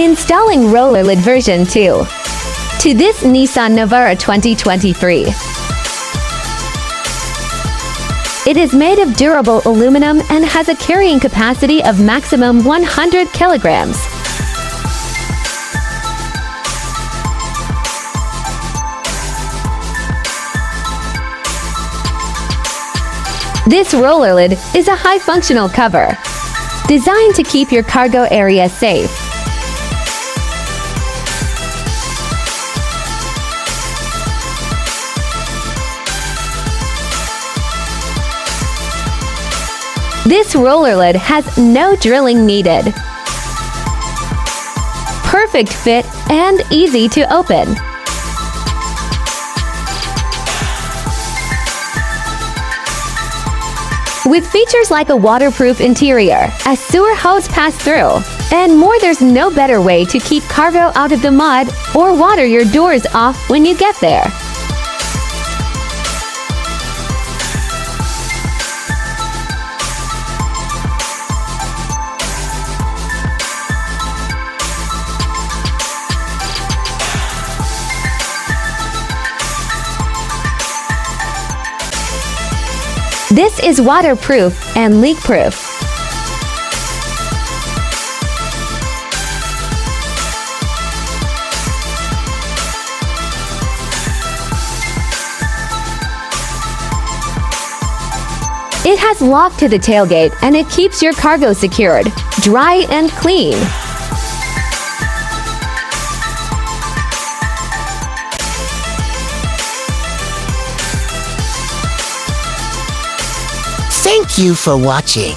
Installing ROLLERLID version 2 to this Nissan Navara 2023. It is made of durable aluminum and has a carrying capacity of maximum 100 kilograms. This ROLLERLID is a high-functional cover, designed to keep your cargo area safe. This ROLLERLID has no drilling needed. Perfect fit and easy to open. With features like a waterproof interior, a sewer hose pass-through, and more, there's no better way to keep cargo out of the mud or water your doors off when you get there. This is waterproof and leak-proof. It has lock to the tailgate and it keeps your cargo secured, dry and clean. Thank you for watching.